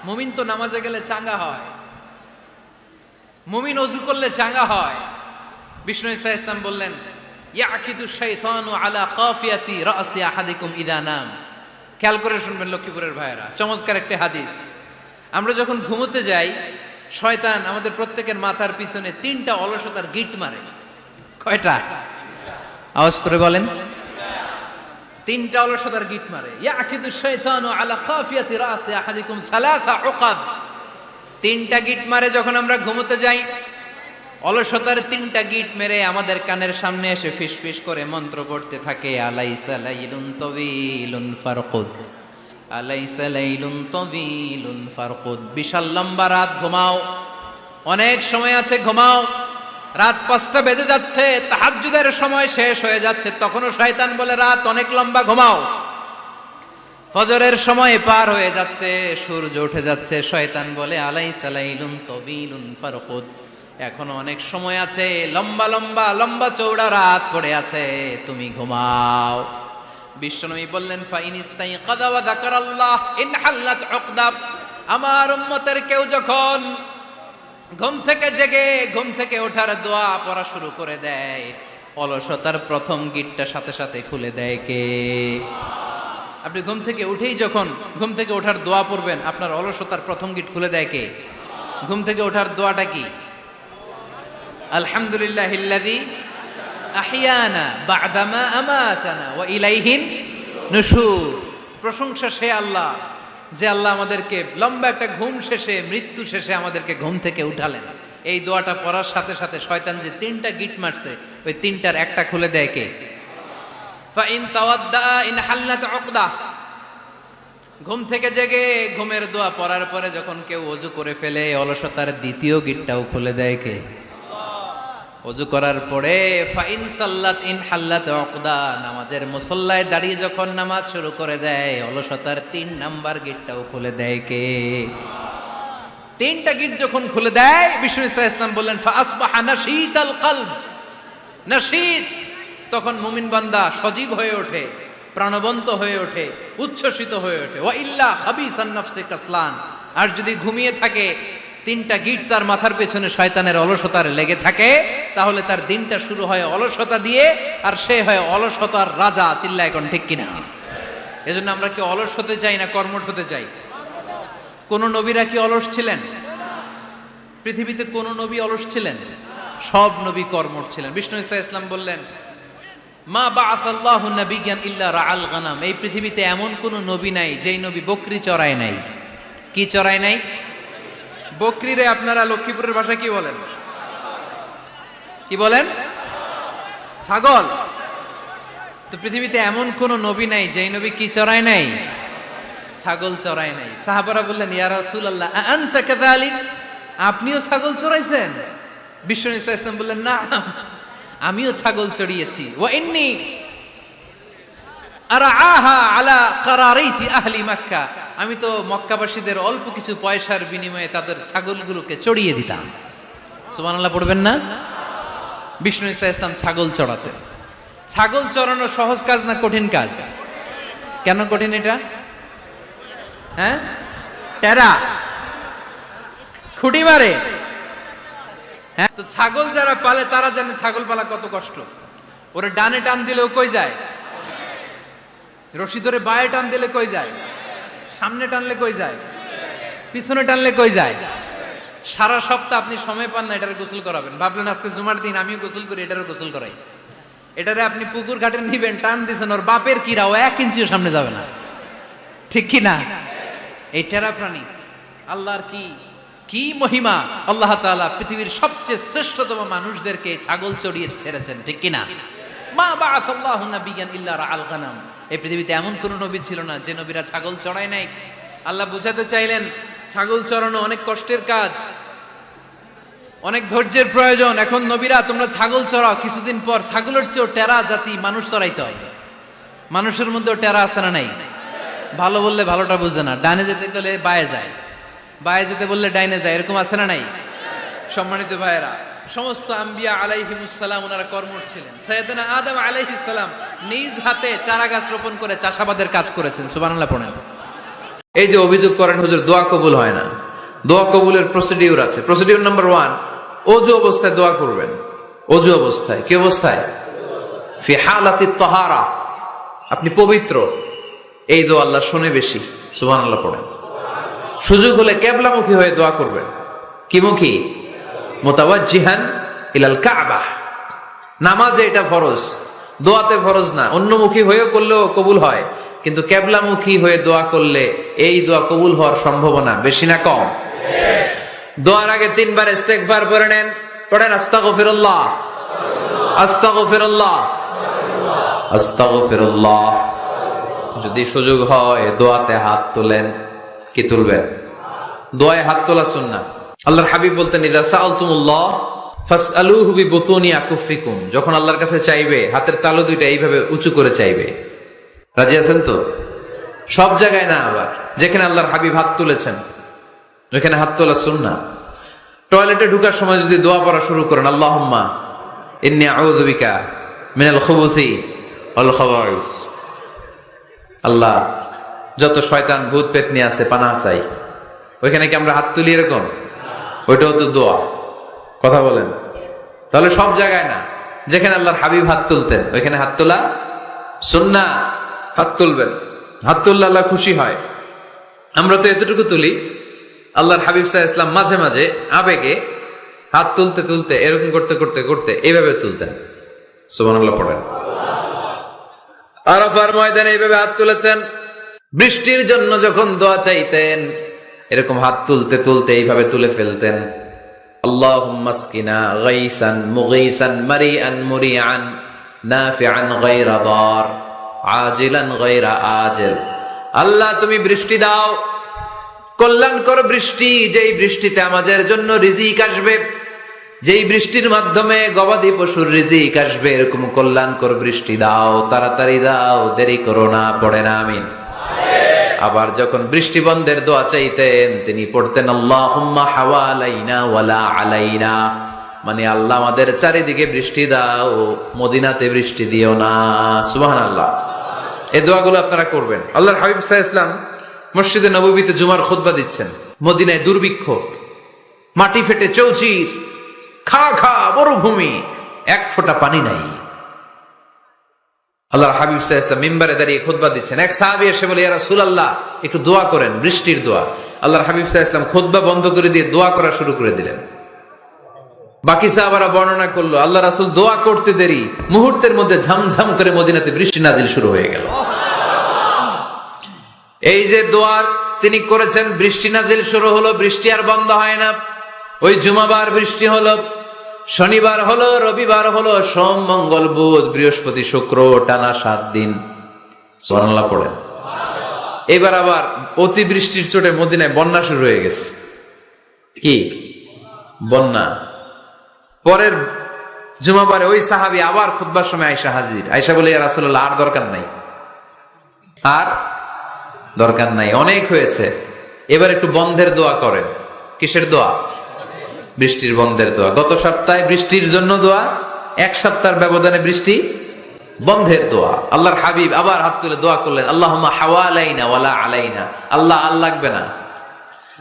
মুমিন তো নামাজে গেলে চাঙ্গা হয়, মুমিন ওযু করলে চাঙ্গা হয়। বিষ্ণু ঈসা ইসলাম বললেন, ইয়াকিদু শাইতানু আলা কাফিয়াতি রাসি আহাদিকুম ইদা নাম। খেয়াল করে শুনবেন লক্ষ্মীপুরের ভাইয়েরা, চমৎকার একটা হাদিস। আমরা যখন ঘুমোতে যাই, শয়তান আমাদের প্রত্যেকের মাথার পিছনে 3টা অলসতার গিট মারে। কয়টা? আওয়াজ করে বলেন। 3টা অলসতার গিট মারে। ইয়াকিদু শাইতানু আলা কাফিয়াতি রাসি আহাদিকুম সালাসা উকাদ। 3টা গিট মারে যখন আমরা ঘুমোতে যাই। অলসতার 3টা গিট মেরে আমাদের কানের সামনে এসে ফিসফিস করে মন্ত্র পড়তে থাকে, আলাইসা লাইলুন তাওয়িলুন ফারকুদ, আলাইসা লাইলুন তাওয়িলুন ফারকুদ। বিশাল লম্বা রাত, ঘুমাও, অনেক সময় আছে, ঘুমাও। রাত 5টা বেজে যাচ্ছে, তাহাজ্জুদের সময় শেষ হয়ে যাচ্ছে, তখনও শয়তান বলে রাত অনেক লম্বা, ঘুমাও। ফজরের সময় পার হয়ে যাচ্ছে, সূর্য উঠে যাচ্ছে, শয়তান বলে আলাইসা লাইলুন তাওয়িলুন ফারকুদ, এখনো অনেক সময় আছে, লম্বা লম্বা লম্বা চৌড়া রাত পড়ে আছে, তুমি ঘুমাও। বিশ্বনবী বললেন, ফাইনিস্তাইকাযা ওয়া যাকারাল্লাহ ইনহাল্লাত উকদা। আমার উম্মতের কেউ যখন ঘুম থেকে জেগে ঘুম থেকে ওঠার দোয়া পড়া শুরু করে দেয়, অলসতার প্রথম গিটটা সাথে সাথে খুলে দেয় কে? আপনি ঘুম থেকে উঠেই যখন ঘুম থেকে ওঠার দোয়া পড়বেন, আপনার অলসতার প্রথম গিট খুলে দেয় কে? ঘুম থেকে ওঠার দোয়াটা কি? আলহামদুলিল্লাহিল্লাযী আহইয়ানা বা'দামা আমাতানা ওয়া ইলাইহিন নুশুর। প্রশংসা সে আল্লাহ, যে আল্লাহ আমাদেরকে লম্বা একটা ঘুম শেষে, মৃত্যু শেষে আমাদেরকে ঘুম থেকে উঠালেন। এই দোয়াটা পড়ার সাথে সাথে শয়তান যে 3টা গিট মারছে, ওই 3টার একটা খুলে দেয় কে? Fine তাওয়াদ্দা in হাল্লাত উকদা। ঘুম থেকে জেগে ঘুমের দোয়া পড়ার পরে যখন কেউ ওযু করে ফেলে, অলসতার দ্বিতীয় গিটটাও খুলে দেয় কে? ওযু করার পরে ফাইন সাল্লাত ইন হাল্লাত উকদা, নামাজের মুসল্লায় দাঁড়িয়ে যখন নামাজ শুরু করে দেয়, অলসতার 3 নাম্বার গিটটাও খুলে দেয় কে? 3টা গিট যখন খুলে দেয়, বিষ্ণু ঈসা ইসলাম বললেন, ফাআসবাহা নাশীতাল কলব। নাশীত, তখন মুমিন বান্দা সজীব হয়ে ওঠে, প্রাণবন্ত হয়ে ওঠে, উচ্ছ্বসিত হয়ে ওঠে। ওয়া ইল্লা খাবিসান নাফসি কাসলান। আর যদি ঘুমিয়ে থাকে, 3টা গিট তার মাথার পেছনে শয়তানের অলসতার লেগে থাকে, তাহলে তার দিনটা শুরু হয় অলসতা দিয়ে, আর সে হয় অলসতার রাজা। চিল্লায় এখন ঠিক কিনা? এজন্য আমরা কি অলস হতে চাই না কর্মঠ হতে চাই? কোন নবীরা কি অলস ছিলেন? পৃথিবীতে কোন নবী অলস ছিলেন? সব নবী কর্মঠ ছিলেন। বিষ্ণু ঈসা ইসলাম বললেন, মা বাআসাল্লাহু নাবিয়্যান ইল্লা রাআল গানাম। এই পৃথিবীতে এমন কোন নবী নাই যেই নবী বকরি চড়ায় নাই। কি চড়ায় নাই? বকরিরে আপনারা লক্ষ্মীপুরের ভাষায় কি বলেন? কি বলেন? ছাগল। তো পৃথিবীতে এমন কোন নবী নাই যেই নবী কি চড়ায় নাই? ছাগল চড়ায় নাই। সাহাবারা বললেন, ইয়া রাসূলুল্লাহ আনতা কাযালিক, আপনিও ছাগল চড়াইছেন? বিষ্ণু ঈসা ইসলাম বললেন, না, আমিও ছাগল চড়িয়েছি। ওয়া ইন্নী আরআহা আলা কারারাইতি আহলি মক্কা, আমি তো মক্কাবাসীদের অল্প কিছু পয়সার বিনিময়ে তাদের ছাগলগুলোকে চড়িয়ে দিতাম। সুবহানাল্লাহ পড়বেন না? বিষ্ণু ঈসা ইসলাম ছাগল চড়াতেন। ছাগল চড়ানো সহজ কাজ না কঠিন কাজ? কেন কঠিন এটা? হ্যাঁ, টেরা, খুঁটি মারে। হ্যাঁ, তো ছাগল যারা পালে তারা জানে ছাগল পালা কত কষ্ট। ওরে ডানে টান দিলেও কই যায়? রশি ধরে বায়ে টান দিলে কই যায়? সামনে টানলে কই যায়? পিছনে টানলে কই যায়? সারা সপ্তাহ আপনি সময় পান না এটারে গোসল করাবেন। ভাবলেন আজকে জুমার দিন আমিও গোসল করি, এটারও গোসল করাই। এটারে আপনি পুকুর ঘাটে নিবেন, টান দিছেন, ওর বাপের কিরা, ও 1 ইঞ্চিও সামনে যাবে না। ঠিক কি না? এই টেরা প্রাণী আল্লাহর কি কি মহিমা! আল্লাহ তাআলা পৃথিবীর সবচেয়ে শ্রেষ্ঠতম মানুষদেরকে ছাগল চড়িয়ে ছেড়েছেন। ঠিক কি না? মা বাআসাল্লাহু নাবিয়্যান ইল্লা রাআল গানাম। এই পৃথিবীতে এমন কোন নবী ছিল না যে নবীরা ছাগল চড়ায় নাই। আল্লাহ বুঝাতে চাইলেন ছাগল চড়ানো অনেক কষ্টের কাজ। অনেক ধৈর্যের প্রয়োজন। এখন নবীরা তোমরা ছাগল চড়াও, কিছুদিন পর ছাগলের চেয়েও টেরা জাতি মানুষ চড়াইতে হবে। মানুষের মধ্যেও টেরা আছে না নাই? ভালো বললে ভালোটা বুঝে না, ডানে যেতে গেলে বায়ে যায়, বায়ে যেতে বললে ডাইনে যায়, এরকম আছে না নাই? সম্মানিত ভাইয়েরা, সমস্ত আম্বিয়া আলাইহিমুসসালাম ওনারা কর্মঠ ছিলেন। সাইয়েদনা আদম আলাইহিস সালাম নিজ হাতে চারা গাছ রোপণ করে চাষাবাদের কাজ করেছেন। সুবহানাল্লাহ পড়েন। এই যে অভিযোগ করেন হুজুর দোয়া কবুল হয় না, দোয়া কবুলের প্রসিডিউর আছে। প্রসিডিউর নাম্বার 1, ওযু অবস্থায় দোয়া করবেন। ওযু অবস্থায়, কি অবস্থায়? ফি হালাতিত তাহারা, আপনি পবিত্র, এই দোয়া আল্লাহ শুনে বেশি। সুবহানাল্লাহ পড়েন। সুযোগ হলে কিবলামুখী হয়ে দোয়া করবেন। কি মুখী? মুতাওয়াজ্জিহান ইলাল কাবা। নামাজে এটা ফরজ, দোয়াতে ফরজ না। অন্যমুখী হয়েও করলেও কবুল হয়, কিন্তু কিবলামুখী হয়ে দোয়া করলে এই দোয়া কবুল হওয়ার সম্ভাবনা বেশি না কম? দোয়ার আগে 3 বার ইস্তেগফার পড়ে নেন। পড়েন আস্তাগফিরুল্লাহ, আস্তাগফিরুল্লাহ, আস্তাগফিরুল্লাহ। যদি সুযোগ হয় দোয়াতে হাত তোলেন। কি তুলবেন? দোয়ায় হাত তোলা সুন্নাহ। আল্লাহর হাবিব বলতেন, ইযা সাআলতুমুল্লাহ ফাসআলুহু বিবুতুনি আকুফিকুম। যখন আল্লাহর কাছে চাইবে হাতের তালু দুইটা এইভাবে উঁচু করে চাইবে। রাজি আছেন তো? সব জায়গায় না, আবার যেখানে আল্লাহর হাবিব হাত তুলেছেন ওইখানে হাত তোলা সুন্নাহ। টয়লেটে ঢোকার সময় যদি দোয়া পড়া শুরু করেন, আল্লাহুম্মা ইন্নী আউযু বিকা মিনাল খুবুসি ওয়াল খাবাইস, আল্লাহ যত শয়তান ভূত পেতনি আছে পানাহ চাই। ওইখানে কি আমরা হাত তুলি এরকম? ওইটাও তো দোয়া। কথা বলেন। তাহলে সব জায়গায় না, যেখানে আল্লাহর হাবিব হাত তুলতেন ওইখানে হাত তোলা সুন্নাহ। হাত তুলবেন, হাত তুললে আল্লাহ খুশি হয়। আমরা তো এতটুকু তুলি, আল্লাহর হাবিব সাল্লাল্লাহু আলাইহি ওয়াসাল্লাম মাঝে মাঝে আবেগে হাত তুলতে তুলতে এরকম করতে করতে করতে এইভাবে তুলতেন। সুবহানাল্লাহ পড়েন। আরাফার ময়দানে এইভাবে হাত তুলেছেন। বৃষ্টির জন্য যখন দোয়া চাইতেন এরকম হাত তুলতে তুলতে এইভাবে তুলে ফেলতেন। আল্লাহুম্মা আসকিনা গাইসান মুগীসান মারিআন মুরিআন নাফিআন গায়রা দার আজিলান গায়রা আজিল। আল্লাহ তুমি বৃষ্টি দাও, কল্যাণকর বৃষ্টি, যেই বৃষ্টিতে আমাদের জন্য রিজিক আসবে, যেই বৃষ্টির মাধ্যমে গবাদি পশুর রিজিক আসবে, এরকম কল্যাণকর বৃষ্টি দাও, তাড়াতাড়ি দাও, দেরি করো না। পড়ে না আমিন। আবার যখন বৃষ্টি বন্ধের দোয়া চাইতেন তিনি পড়তেন আল্লাহুম্মা হাওয়ালাইনা ওয়ালা আলাইনা, মানে আল্লাহ আমাদের চারিদিকে বৃষ্টি দাও, মদিনাতে বৃষ্টি দিও না। সুবহানাল্লাহ। এই দোয়াগুলো আপনারা করবেন। আল্লাহর হাবিব সাল্লাল্লাহু আলাইহি ওয়াসাল্লাম মসজিদে নববীতে জুমার খুতবা দিচ্ছেন। মদিনায় দুর্ভিক্ষ, মাটি ফেটে চৌচির, খা খা মরুভূমি, এক ফোঁটা পানি নাই। আল্লাহর হাবিব সাল্লাল্লাহু আলাইহি ওয়াসাল্লাম মিম্বারে দাঁড়িয়ে খুতবা দিচ্ছেন। এক সাহাবী এসে বলে, ইয়া রাসূলুল্লাহ একটু দোয়া করেন, বৃষ্টির দোয়া। আল্লাহর হাবিব সাল্লাল্লাহু আলাইহি ওয়াসাল্লাম খুতবা বন্ধ করে দিয়ে দোয়া করা শুরু করে দিলেন। বাকি সাহাবারা বর্ণনা করলো, আল্লাহ রাসূল দোয়া করতে দেরি, মুহূর্তের মধ্যে ঝমঝম করে মদিনাতে বৃষ্টি নাজিল শুরু হয়ে গেল। এই যে দোয়ার তিনি করেছেন, বৃষ্টি নাজিল শুরু হলো, বৃষ্টি আর বন্ধ হয় না। ওই জুমাবার বৃষ্টি হলো, শনিবার হলো, রবিবার হলো, সোম মঙ্গল বুধ বৃহস্পতি শুক্র, টানা 7 দিন। সুবহানাল্লাহ পড়েন। এবার আবার অতি বৃষ্টির চোটে মদিনায় বন্যা শুরু হয়ে গেছে। কি বন্যা? পরের জুমাবারে ওই সাহাবী আবার খুতবার সময় আয়েশা হাজির। আয়েশা বলে, ইয়া রাসূলুল্লাহ আর দরকার নাই, আর দরকার নাই, অনেক হয়েছে, এবার একটু বন্ধের দোয়া করেন। কিসের দোয়া? বৃষ্টির বন্ধের দোয়া। গত সপ্তাহে বৃষ্টির জন্য দোয়া, 1 সপ্তাহের ব্যবধানে বৃষ্টি বন্ধের দোয়া। আল্লাহর হাবিব আবার হাত তুলে দোয়া করলেন, আল্লাহুম্মা হাওয়ালাইনা ওয়ালা আলাইনা। আল্লাহ আর লাগবে না,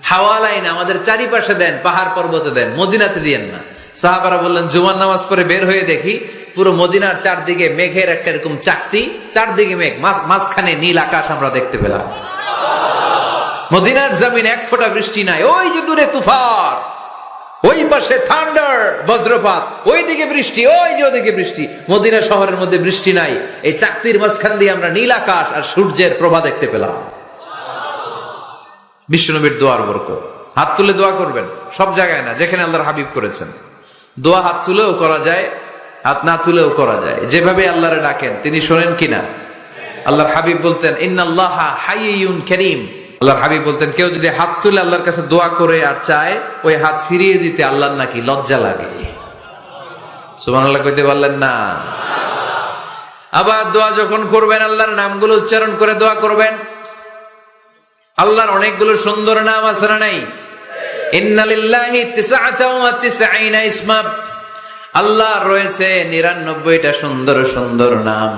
হাওয়ালাইনা আমাদের চারিপাশে দেন, পাহাড় পর্বতে দেন, মদিনাতে দিয়েন না। সাহাবারা বললেন, জুমার নামাজ পড়ে বের হয়ে দেখি পুরো মদিনার চারদিকে মেঘের একটা এরকম চাকতি, চারদিকে মেঘ, মাঝখানে নীল আকাশ আমরা দেখতে পেলাম। মদিনার জমিন 1 ফোঁটা বৃষ্টি নাই। ওই যে দূরে তুফান, ওই পাশে থান্ডার বজ্রপাত, ওইদিকে বৃষ্টি, ওই যে ওদিকে বৃষ্টি। মদিনা শহরের মধ্যে বৃষ্টি নাই, এই চাকতির মাঝখান দিয়ে আমরা নীল আকাশ আর সূর্যের প্রভা দেখতে পেলাম। বিশ্বনবীর দোয়ার বরকত। হাত তুলে দোয়া করবেন, সব জায়গায় না, যেখানে আল্লাহর হাবিব করেছেন। দোয়া হাত তুলেও করা যায়, হাত না তুলেও করা যায়। যেভাবে আল্লাহরে ডাকেন তিনি শোনেন কিনা? আল্লাহর হাবিব বলতেন, ইন্নাল্লাহা হাইয়ুন কারীম, আল্লাহর হাবিব বলতেন, কেউ যদি হাত তুলে আল্লাহর কাছে দোয়া করে আর চায়, ওই হাত ফিরিয়ে দিতে আল্লাহর নাকি লজ্জা লাগে। সুবহানাল্লাহ কইতে পারলেন না? আবার দোয়া যখন করবেন, আল্লাহর নামগুলো উচ্চারণ করে দোয়া করবেন। আল্লাহর অনেকগুলো সুন্দর নাম আছে না নাই? ইন্না লিল্লাহি 99 ইসমা, আল্লাহর রয়েছে 99টা সুন্দর সুন্দর নাম।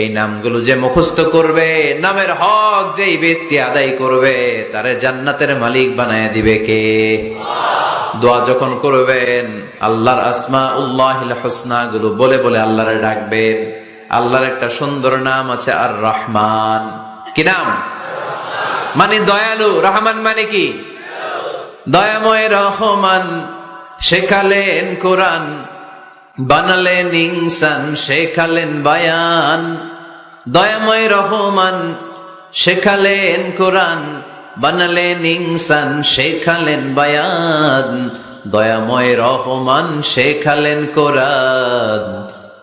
এই নামগুলো যে মুখস্থ করবে, নামের হক যেই ব্যক্তি আদায় করবে, তারে জান্নাতের মালিক বানায় দিবে কে? দোয়া যখন করবেন, আল্লাহর আসমাউল্লাহিল হুসনা গুলো বলে বলে আল্লাহরে ডাকবেন। আল্লাহর একটা সুন্দর নাম আছে আর রহমান। কি নাম? মানে দয়ালু। রহমান মানে কি? দয়াময়। রহমান শেখালেন কোরআন, বানালেন ইনসান, শেখালেন বায়ান। দয়াময় রহমান শেখালেন কোরআন, বানালেন ইনসান, শেখালেন বায়ান। দয়াময় রহমান শেখালেন কোরআন,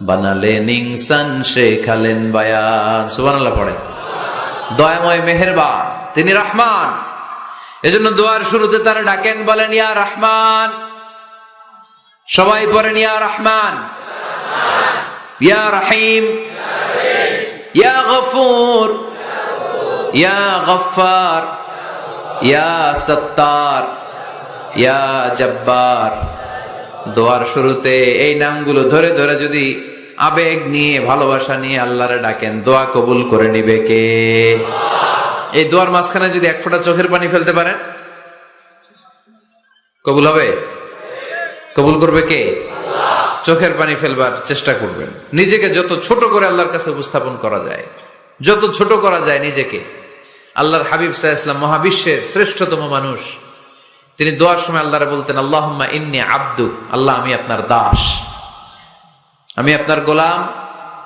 বানালেন ইনসান, শেখালেন বায়ান। সুবহানাল্লাহ পড়ে। দয়াময় মেহেরবান, তিনি রহমান। এজন্য দোয়ার শুরুতে তারা ডাকেন, বলেন ইয়া রহমান। সবাই পড়েন ইয়া রহমান, ইয়া রহিম, ইয়া গফুর, ইয়া গফফার, ইয়া সত্তার, ইয়া জব্বার। দোয়ার শুরুতে এই নামগুলো ধরে ধরে যদি আবেগ নিয়ে, ভালোবাসা নিয়ে আল্লাহরে ডাকেন, দোয়া কবুল করে নিবে কে? এই দোয়ার মাঝখানে যদি এক ফোঁটা চোখের পানি ফেলতে পারেন, কবুল হবে? কবুল করবে কে? চোখের পানি ফেলবার চেষ্টা করবেন। নিজেকে যত ছোট করে আল্লাহর কাছে উপস্থাপন করা যায়, যত ছোট করা যায় নিজেকে। আল্লাহর হাবিব সাল্লাল্লাহু আলাইহি ওয়াসাল্লাম মহাবিশ্বের শ্রেষ্ঠতম মানুষ, তিনি দোয়ার সময় আল্লাহরে বলতেন, আল্লাহুম্মা ইন্নী আবদুক, আল্লাহ আমি আপনার দাস, আমি আপনার গোলাম।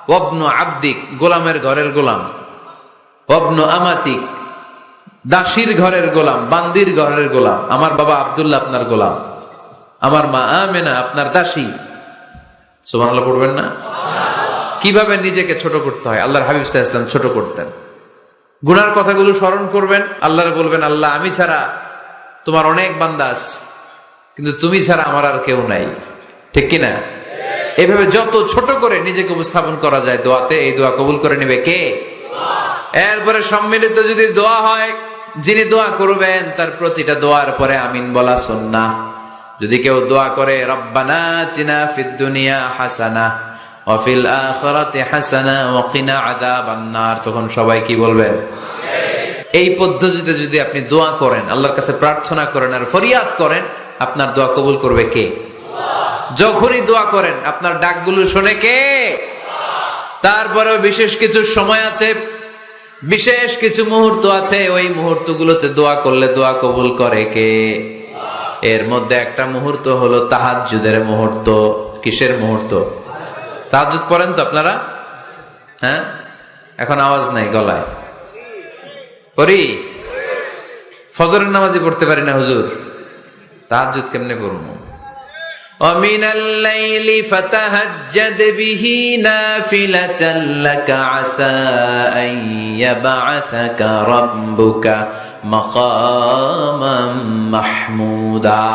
ওয়াবনু আবদিক, গোলামের ঘরের গোলাম। ওয়াবনু আমাতিক, দাসীর ঘরের গোলাম, বান্দির ঘরের গোলাম। আমার বাবা আব্দুল্লাহ আপনার গোলাম, আমার মা আমেনা আপনার দাসী। সুবহানাল্লাহ পড়বেন না? কিভাবে নিজেকে ছোট করতে হয় আল্লাহর হাবিব সাল্লাল্লাহু আলাইহি ওয়াসাল্লাম ছোট করতেন। গুনার কথাগুলো স্মরণ করবেন, আল্লাহরে বলবেন, আল্লাহ আমি ছাড়া তোমার অনেক বান্দা আছে, কিন্তু তুমি ছাড়া আমার আর কেউ নাই। ঠিক কিনা? এইভাবে যত ছোট করে নিজেকে উপস্থাপন করা যায় দোয়াতে, এই দোয়া কবুল করে নেবে কে? এরপরে সম্মিলিত যদি দোয়া হয়, যিনি দোয়া করবেন তার প্রতিটা দোয়ার পরে আমিন বলা সুন্নাহ। যদি কেউ দোয়া করে রব্বানা আতিনা ফিদ দুনিয়া হাসানাহ ওয়া ফিল আখিরাতি হাসানাহ ওয়া কিনা আযাবান নার, তখন সবাই কি বলবেন? এই পদ্ধতিতে যদি আপনি দোয়া করেন, আল্লাহর কাছে প্রার্থনা করেন আর ফরিয়াদ করেন, আপনার দোয়া কবুল করবে কে? যখনই দোয়া করেন আপনার ডাকগুলো শোনে কে? তারপরেও বিশেষ কিছু সময় আছে, বিশেষ কিছু মুহূর্ত আছে, ওই মুহূর্তগুলোতে দোয়া করলে দোয়া কবুল করে কে? এর মধ্যে একটা মুহূর্ত হলো তাহাজ্জুদের মুহূর্ত। কিসের মুহূর্ত? তাহাজ্জুদ পড়েন তো আপনারা? হ্যাঁ, এখন আওয়াজ নাই গলায়। পড়ি? ফজরের নামাজই পড়তে পারি না হুজুর, তাহাজ্জুদ কেমনে পড়বো? وَمِنَ اللَّيْلِ فَتَهَجَّدْ بِهِ نَافِلَةً لَكَ عَسَىٰ أَن يَبْعَثَكَ رَبُّكَ مَقَامًا مَحْمُودًا।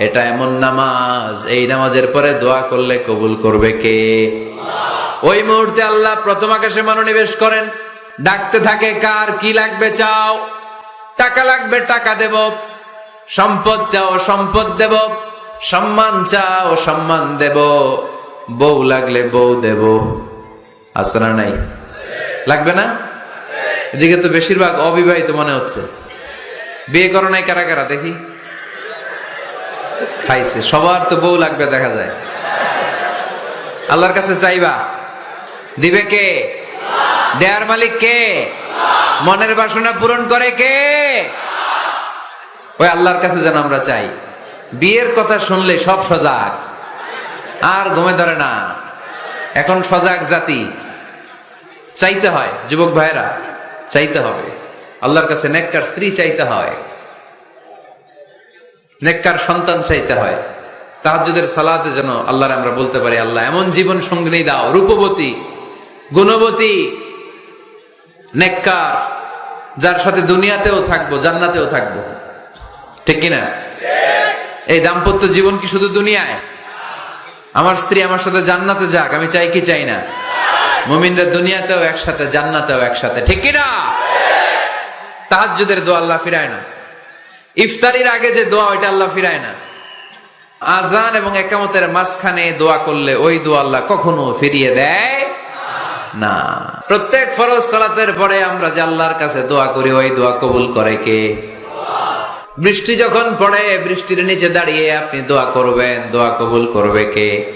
এটা এমন নামাজ, এই নামাজের পরে দোয়া করলে কবুল করবে কে? ওই মুহূর্তে আল্লাহ প্রথম আকাশে মনোনিবেশ করেন, ডাকতে থাকে, কার কি লাগবে চাও? টাকা লাগবে টাকা দেব, সম্পদ চাও সম্পদ দেব, সম্মান চাও সম্মান দেব, বউ লাগলে বউ দেব। আছে না নাই? লাগবে না? এদিকে তো বেশিরভাগ অবিবাহিত মনে হচ্ছে। বিয়ে করো নাই কারা কারা দেখি? খাইছে। সবার তো বউ লাগবে দেখা যায়। আল্লাহর কাছে চাইবা, দিবে কে? দেয়ার মালিক কে? মনের বাসনা পূরণ করে কে? ওই আল্লাহর কাছে যেন আমরা চাই। বিয়ের কথা শুনলে সব সজাগ, আর ঘুমে ধরে না। এখন সজাগ জাতি, চাইতে হয়। যুবক ভাইরা চাইতে হবে আল্লাহর কাছে, নেককার স্ত্রী চাইতে হয়, নেককার সন্তান চাইতে হয়। তাহাজ্জুদের সালাতে যেন আল্লাহর আমরা বলতে পারি, আল্লাহ এমন জীবন সঙ্গিনী দাও, রূপবতী, গুণবতী, নেককার, যার সাথে দুনিয়াতেও থাকবো, জান্নাতেও থাকবো। ঠিক কিনা? এই দাম্পত্য জীবন কি শুধু দুনিয়ায়? আমার স্ত্রী আমার সাথে জান্নাতে যাক, আমি চাই কি চাই না? মুমিনরা দুনিয়াতেও একসাথে, জান্নাতেও একসাথে। ঠিক কিনা? তাহাজ্জুদের দোয়া আল্লাহ ফিরায় না। ইফতারির আগে যে দোয়া, ওইটা আল্লাহ ফিরায় না। আজান এবং একামতের মাঝখানে দোয়া করলে ওই দোয়া আল্লাহ কখনো ফিরিয়ে দেয় না। প্রত্যেক ফরজ সালাতের পরে আমরা যে আল্লাহর কাছে দোয়া করি, ওই দোয়া কবুল করে কে? বৃষ্টি যখন পড়ে, বৃষ্টির নিচে দাঁড়িয়ে আপনি দোয়া করবেন, দোয়া কবুল করবে কে?